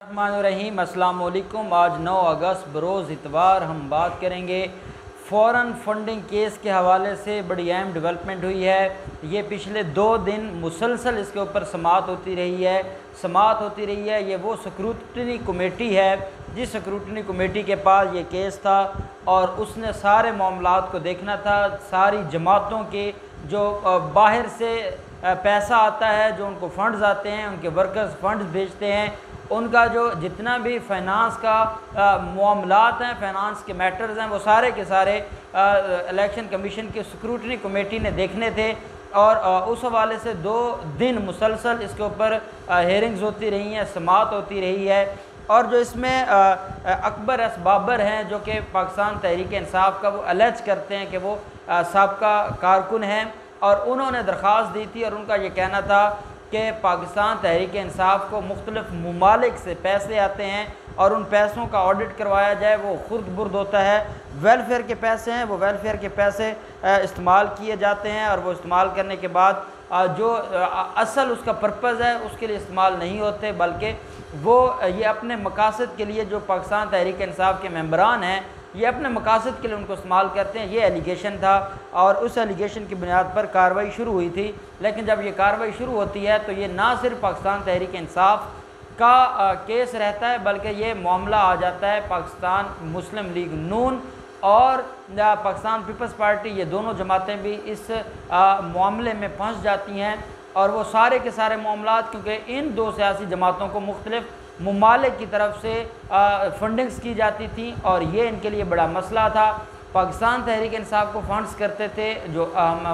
रहीम अस्सलाम वालेकुम। आज 9 अगस्त बरोज़ इतवार हम बात करेंगे फ़ॉरेन फंडिंग केस के हवाले से। बड़ी अहम डेवलपमेंट हुई है। ये पिछले 2 दिन मुसलसल इसके ऊपर समाअत होती रही है। ये वो स्क्रूटनी कमेटी है जिस स्क्रूटनी कमेटी के पास ये केस था और उसने सारे मामलात को देखना था। सारी जमातों के जो बाहर से पैसा आता है, जो उनको फ़ंड्स आते हैं, उनके वर्कर्स फ़ंड्स भेजते हैं, उनका जो जितना भी फाइनेंस का मामलात हैं, फाइनेंस के मैटर्स हैं, वो सारे के सारे इलेक्शन कमीशन की स्क्रूटनी कमेटी ने देखने थे। और उस हवाले से 2 दिन मुसलसल इसके ऊपर हेयरिंग्स होती रही हैं, समाअत होती रही है। और जो इसमें अकबर एस बाबर हैं, जो कि पाकिस्तान तहरीक इंसाफ का वो अलर्ज करते हैं कि वो साबका कारकुन हैं, और उन्होंने दरख्वास्त दी थी और उनका ये कहना था कि पाकिस्तान तहरीक इंसाफ को मुख्तलिफ ममालिक से पैसे आते हैं और उन पैसों का ऑडिट करवाया जाए। वो खुर्द बुर्द होता है, वेलफेयर के पैसे हैं, वो वेलफेयर के पैसे इस्तेमाल किए जाते हैं और वो इस्तेमाल करने के बाद जो असल उसका पर्पज़ है उसके लिए इस्तेमाल नहीं होते, बल्कि वो ये अपने मकासद के लिए, जो पाकिस्तान तहरीक इंसाफ के मेंबरान हैं, ये अपने मकासद के लिए उनको इस्तेमाल करते हैं। ये एलिगेशन था और उस एलिगेशन की बुनियाद पर कार्रवाई शुरू हुई थी। लेकिन जब ये कार्रवाई शुरू होती है तो ये ना सिर्फ पाकिस्तान तहरीक इंसाफ का केस रहता है, बल्कि ये मामला आ जाता है पाकिस्तान मुस्लिम लीग नून और पाकिस्तान पीपल्स पार्टी। ये दोनों जमातें भी इस मामले में फंस जाती हैं और वो सारे के सारे मामलात, क्योंकि इन 2 सियासी जमातों को मुख्तलिफ ममालिक की तरफ से फंडिंग्स की जाती थी और ये इनके लिए बड़ा मसला था। पाकिस्तान तहरीक इंसाफ को फ़ंड्स करते थे, जो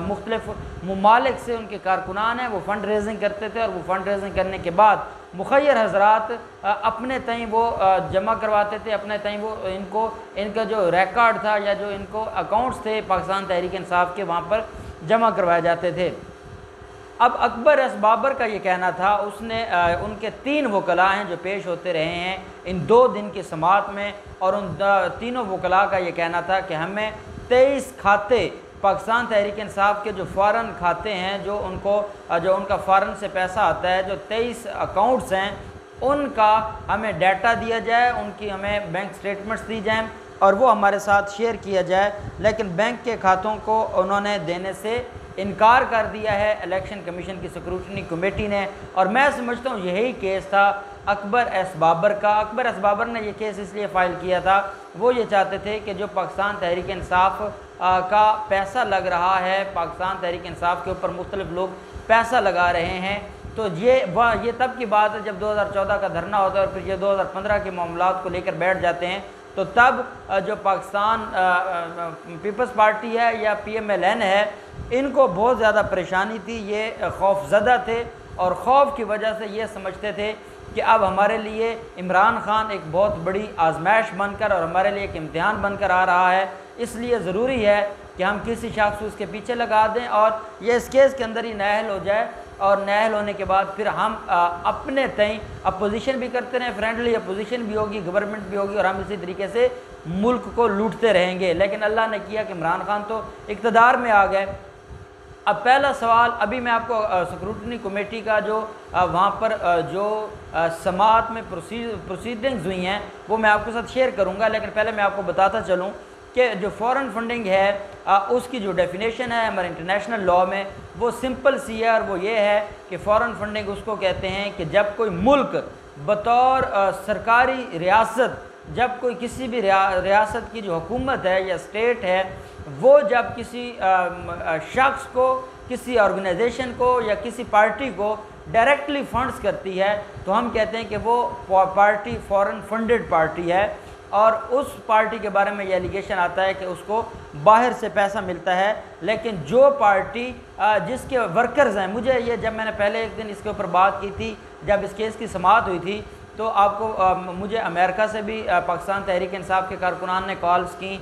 मुख्तलिफ ममालिक से उनके कारकुनान हैं, वो फ़ंड रेजिंग करते थे और वो फ़ंड रेजिंग करने के बाद मुखय्यर हजरात अपने तय वो जमा करवाते थे, अपने तय वो इनका जो रिकॉर्ड था या जो इनको अकाउंट्स थे पाकिस्तान तहरीक इंसाफ के, वहाँ पर जमा करवाए जाते थे। अब अकबर एस बाबर का ये कहना था, उसने उनके 3 वकला हैं जो पेश होते रहे हैं इन 2 दिन की समाअत में, और उन तीनों वकला का ये कहना था कि हमें 23 खाते पाकिस्तान तहरीक इंसाफ के जो फ़ॉरेन खाते हैं, जो उनका फ़ॉरेन से पैसा आता है, जो 23 अकाउंट्स हैं, उनका हमें डाटा दिया जाए, उनकी हमें बैंक स्टेटमेंट्स दी जाएँ और वो हमारे साथ शेयर किया जाए। लेकिन बैंक के खातों को उन्होंने देने से इनकार कर दिया है इलेक्शन कमीशन की स्क्रूटनी कमेटी ने। और मैं समझता हूँ यही केस था अकबर एस बाबर का। अकबर एस बाबर ने यह केस इसलिए फ़ाइल किया था, वो ये चाहते थे कि जो पाकिस्तान तहरीक इंसाफ का पैसा लग रहा है, पाकिस्तान तहरीक इंसाफ के ऊपर मुख्तलिफ लोग पैसा लगा रहे हैं, तो ये तब की बात है जब 2014 का धरना होता है और फिर ये 2015 के मामलात को लेकर बैठ जाते हैं। तो तब जो पाकिस्तान पीपल्स पार्टी है या PMLN है, इनको बहुत ज़्यादा परेशानी थी। ये खौफज़दा थे और खौफ की वजह से ये समझते थे कि अब हमारे लिए इमरान खान एक बहुत बड़ी आजमाइश बनकर और हमारे लिए एक इम्तिहान बनकर आ रहा है। इसलिए ज़रूरी है कि हम किसी शख्स को उसके पीछे लगा दें और ये इस केस के अंदर ही नाअहल हो जाए, और नाअहल होने के बाद फिर हम अपने तय अपोजिशन भी करते रहें, फ्रेंडली अपोजिशन भी होगी, गवर्नमेंट भी होगी, और हम इसी तरीके से मुल्क को लूटते रहेंगे। लेकिन अल्लाह ने किया कि इमरान खान तो इक़्तिदार में आ गए। अब पहला सवाल, अभी मैं आपको स्क्रूटनी कमेटी का जो वहाँ पर जो समाअत में प्रोसीडिंग्स हुई हैं वो मैं आपके साथ शेयर करूँगा। लेकिन पहले मैं आपको बताता चलूँ कि जो फ़ॉरेन फंडिंग है उसकी जो डेफिनेशन है हमारे इंटरनेशनल लॉ में, वो सिंपल सी है, और वो ये है कि फ़ॉरेन फंडिंग उसको कहते हैं कि जब कोई मुल्क बतौर सरकारी रियासत, जब कोई किसी भी रियासत की जो हुकूमत है या स्टेट है, वो जब किसी शख्स को, किसी ऑर्गेनाइजेशन को या किसी पार्टी को डायरेक्टली फंड्स करती है, तो हम कहते हैं कि वो पार्टी फ़ॉरेन फंडेड पार्टी है। और उस पार्टी के बारे में ये एलिगेशन आता है कि उसको बाहर से पैसा मिलता है। लेकिन जो पार्टी जिसके वर्कर्स हैं, मुझे ये, जब मैंने पहले एक दिन इसके ऊपर बात की थी, जब इस केस की समाअत हुई थी, तो आपको मुझे अमेरिका से भी पाकिस्तान तहरीक इंसाफ के कारकुनान ने कॉल्स की,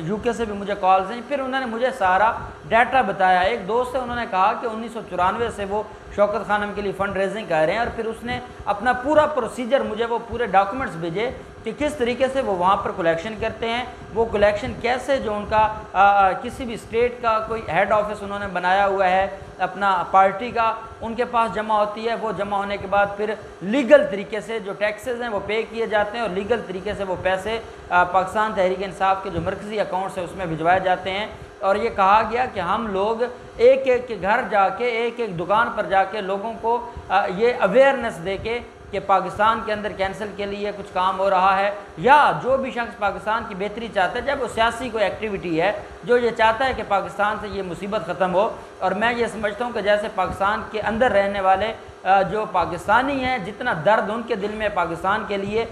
UK से भी मुझे कॉल्स हैं। फिर उन्होंने मुझे सारा डाटा बताया। एक दोस्त से उन्होंने कहा कि 1994 से वो शौकत खानम के लिए फ़ंड रेजिंग कर रहे हैं, और फिर उसने अपना पूरा प्रोसीजर, मुझे वो पूरे डॉक्यूमेंट्स भेजे कि किस तरीके से वो वहाँ पर कलेक्शन करते हैं, वो कलेक्शन कैसे, जो उनका किसी भी स्टेट का कोई हेड ऑफिस उन्होंने बनाया हुआ है अपना पार्टी का, उनके पास जमा होती है। वो जमा होने के बाद फिर लीगल तरीके से जो टैक्सेस हैं वो पे किए जाते हैं और लीगल तरीके से वो पैसे पाकिस्तान तहरीक इंसाफ के जो मरकज़ी अकाउंट्स है उसमें भिजवाए जाते हैं। और ये कहा गया कि हम लोग एक एक के घर जाके, एक एक दुकान पर जाके लोगों को ये अवेयरनेस दे के कि पाकिस्तान के अंदर कैंसिल के लिए कुछ काम हो रहा है, या जो भी शख्स पाकिस्तान की बेहतरी चाहता है, जब वो सियासी कोई एक्टिविटी है जो ये चाहता है कि पाकिस्तान से ये मुसीबत ख़त्म हो। और मैं ये समझता हूँ कि जैसे पाकिस्तान के अंदर रहने वाले जो पाकिस्तानी हैं, जितना दर्द उनके दिल में पाकिस्तान के लिए,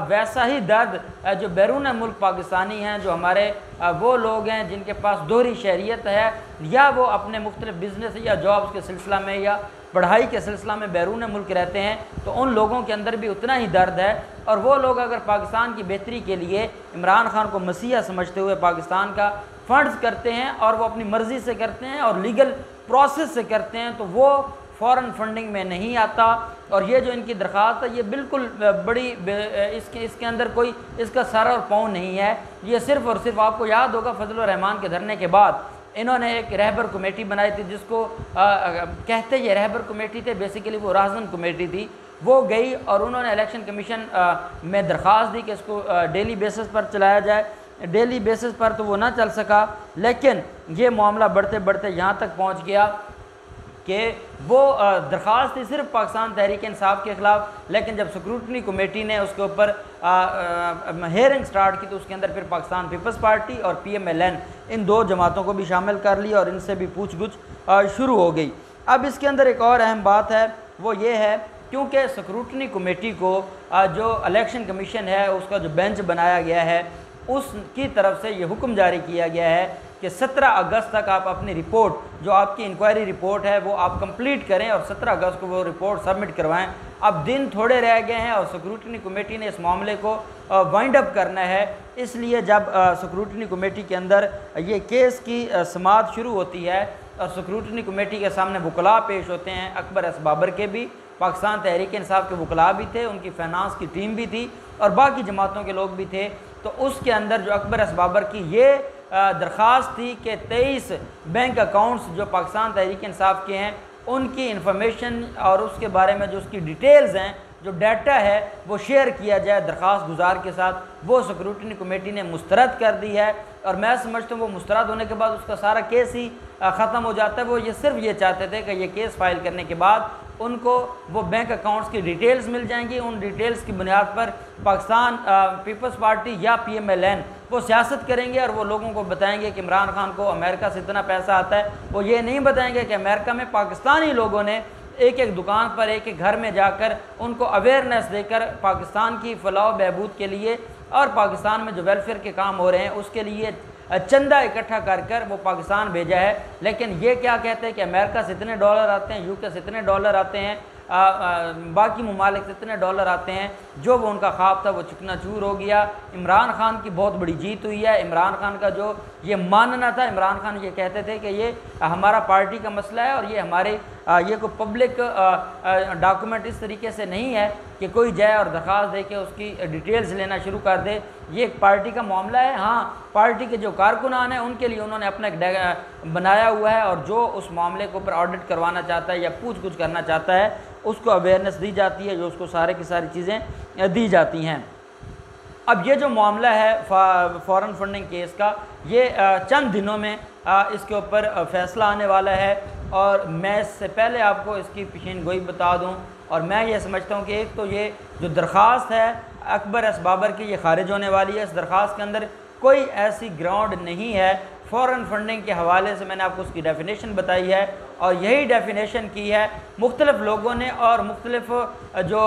वैसा ही दर्द जो बैरून मुल्क पाकिस्तानी हैं, जो हमारे वो लोग हैं जिनके पास दोहरी शहरियत है, या वो अपने मुख्तलिफ बिज़नेस या जॉब्स के सिलसिला में या पढ़ाई के सिलसिला में बैरून मुल्क रहते हैं, तो उन लोगों के अंदर भी उतना ही दर्द है। और वो लोग अगर पाकिस्तान की बेहतरी के लिए इमरान खान को मसीहा समझते हुए पाकिस्तान का फ़ंड्स करते हैं और वो अपनी मर्ज़ी से करते हैं और लीगल प्रोसेस से करते हैं, तो वो फ़ॉरेन फंडिंग में नहीं आता। और ये जो इनकी दरख्वास्त है ये बिल्कुल बड़ी इसके अंदर कोई इसका सर और पाँव नहीं है। ये सिर्फ़ और सिर्फ, आपको याद होगा फजल रहमान के धरने के बाद इन्होंने एक रहबर कमेटी बनाई थी, जिसको कहते ये रहबर कमेटी थे, बेसिकली वो राजन कमेटी थी। वो गई और उन्होंने इलेक्शन कमीशन में दरख्वास्त दी कि इसको डेली बेसिस पर चलाया जाए। डेली बेसिस पर तो वो ना चल सका, लेकिन ये मामला बढ़ते बढ़ते यहाँ तक पहुँच गया कि वो दरख्वास्त थी सिर्फ पाकिस्तान तहरीक इंसाफ के ख़िलाफ़, लेकिन जब स्क्रूटनी कमेटी ने उसके ऊपर हेयरिंग स्टार्ट की तो उसके अंदर फिर पाकिस्तान पीपल्स पार्टी और PMLN इन दो जमातों को भी शामिल कर लिया और इनसे भी पूछगछ शुरू हो गई। अब इसके अंदर एक और अहम बात है, वो ये है क्योंकि स्क्रूटनी कमेटी को जो इलेक्शन कमीशन है उसका जो बेंच बनाया गया है उसकी तरफ से ये हुक्म जारी किया गया है कि 17 अगस्त तक आप अपनी रिपोर्ट, जो आपकी इंक्वायरी रिपोर्ट है वो आप कंप्लीट करें और 17 अगस्त को वो रिपोर्ट सबमिट करवाएं। अब दिन थोड़े रह गए हैं और स्क्रूटनी कमेटी ने इस मामले को वाइंड अप करना है, इसलिए जब स्क्रूटनी कमेटी के अंदर ये केस की समाअत शुरू होती है और स्क्रूटनी कमेटी के सामने वकला पेश होते हैं, अकबर एस बाबर के भी, पाकिस्तान तहरीक इंसाफ के वकला भी थे, उनकी फाइनेंस की टीम भी थी और बाकी जमातों के लोग भी थे। तो उसके अंदर जो अकबर एस बाबर की ये दरख्वास्त थी कि 23 बैंक अकाउंट्स जो पाकिस्तान तहरीक इंसाफ के हैं उनकी इंफॉर्मेशन और उसके बारे में जो उसकी डिटेल्स हैं, जो डाटा है वो शेयर किया जाए दरख्वास्त गुजार के साथ। वो स्क्रूटनी कमेटी ने मुस्तरद कर दी है और मैं समझता हूँ वो मुस्तरद होने के बाद उसका सारा केस ही ख़त्म हो जाता है। वो ये सिर्फ ये चाहते थे कि ये केस फाइल करने के बाद उनको वो बैंक अकाउंट्स की डिटेल्स मिल जाएंगी, उन डिटेल्स की बुनियाद पर पाकिस्तान पीपल्स पार्टी या PMLN वो सियासत करेंगे और वो लोगों को बताएंगे कि इमरान खान को अमेरिका से इतना पैसा आता है। वो ये नहीं बताएंगे कि अमेरिका में पाकिस्तानी लोगों ने एक एक दुकान पर, एक एक घर में जाकर उनको अवेयरनेस देकर पाकिस्तान की फलाह बहबूद के लिए और पाकिस्तान में जो वेलफेयर के काम हो रहे हैं उसके लिए चंदा इकट्ठा कर कर वो पाकिस्तान भेजा है। लेकिन ये क्या कहते हैं कि अमेरिका से इतने डॉलर आते हैं, UK से इतने डॉलर आते हैं, बाकी ममालिक से इतने डॉलर आते हैं। जो वो उनका ख्वाब था वो चकनाचूर हो गया। इमरान खान की बहुत बड़ी जीत हुई है। इमरान खान का जो ये मानना था, इमरान खान ये कहते थे कि ये हमारा पार्टी का मसला है और ये हमारे ये कोई पब्लिक डॉक्यूमेंट इस तरीके से नहीं है कि कोई जाए और दरख्वास्त दे के उसकी डिटेल्स लेना शुरू कर दे। ये एक पार्टी का मामला है। हाँ, पार्टी के जो कारकुनान हैं उनके लिए उन्होंने अपना एक बनाया हुआ है और जो उस मामले के ऊपर ऑडिट करवाना चाहता है या पूछ कुछ करना चाहता है उसको अवेयरनेस दी जाती है, जो उसको सारे की सारी चीज़ें दी जाती हैं। अब ये जो मामला है फॉरेन फंडिंग केस का, ये चंद दिनों में इसके ऊपर फ़ैसला आने वाला है और मैं इससे पहले आपको इसकी पेशीन गोई बता दूं। और मैं ये समझता हूँ कि एक तो ये जो दरख्वास्त है अकबर एस बाबर की, ये खारिज होने वाली है। इस दरख्वास्त के अंदर कोई ऐसी ग्राउंड नहीं है। फ़ॉरेन फंडिंग के हवाले से मैंने आपको उसकी डेफिनेशन बताई है और यही डेफिनेशन की है मुख्तलिफ़ लोगों ने और मुख्तलिफ़ जो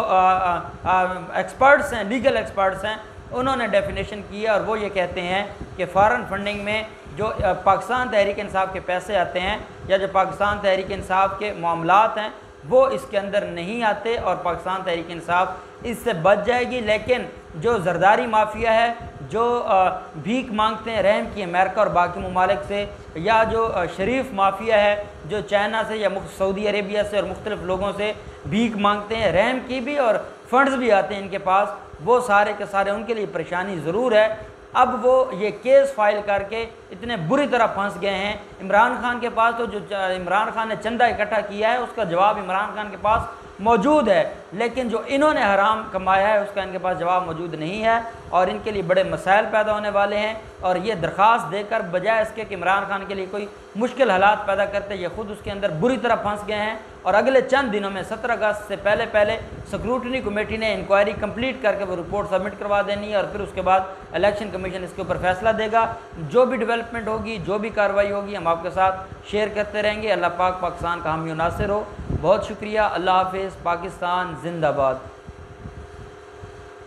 एक्सपर्ट्स हैं, लीगल एक्सपर्ट्स हैं, उन्होंने डेफिनेशन की है। और वो ये कहते हैं कि फ़ॉरेन फंडिंग में जो पाकिस्तान तहरीक इंसाफ के पैसे आते हैं या जो पाकिस्तान तहरीक इंसाफ के मामलात हैं वो इसके अंदर नहीं आते और पाकिस्तान तहरीक इंसाफ इससे बच जाएगी। लेकिन जो जरदारी माफिया है, जो भीख मांगते हैं रहम की अमेरिका और बाकी ममालिक से, या जो शरीफ माफिया है जो चाइना से या सऊदी अरेबिया से और मुख्तलिफ़ लोगों से भीख मांगते हैं, रहम की भी और फंड्स भी आते हैं इनके पास, वो सारे के सारे उनके लिए परेशानी ज़रूर है। अब वो ये केस फाइल करके इतने बुरी तरह फंस गए हैं। इमरान खान के पास तो जो इमरान खान ने चंदा इकट्ठा किया है उसका जवाब इमरान खान के पास मौजूद है, लेकिन जो इन्होंने हराम कमाया है उसका इनके पास जवाब मौजूद नहीं है और इनके लिए बड़े मसाइल पैदा होने वाले हैं। और ये दरख्वास्त देकर बजाय इसके कि इमरान खान के लिए कोई मुश्किल हालात पैदा करते, ये खुद उसके अंदर बुरी तरह फंस गए हैं। और अगले चंद दिनों में 17 अगस्त से पहले पहले स्क्रूटनी कमेटी ने इंक्वायरी कंप्लीट करके वो रिपोर्ट सबमिट करवा देनी है और फिर उसके बाद इलेक्शन कमीशन इसके ऊपर फैसला देगा। जो भी डेवलपमेंट होगी, जो भी कार्रवाई होगी, हम आपके साथ शेयर करते रहेंगे। अल्लाह पाक पाकिस्तान का हामी नासिर हो। बहुत शुक्रिया। अल्लाह हाफिज़। पाकिस्तान जिंदाबाद।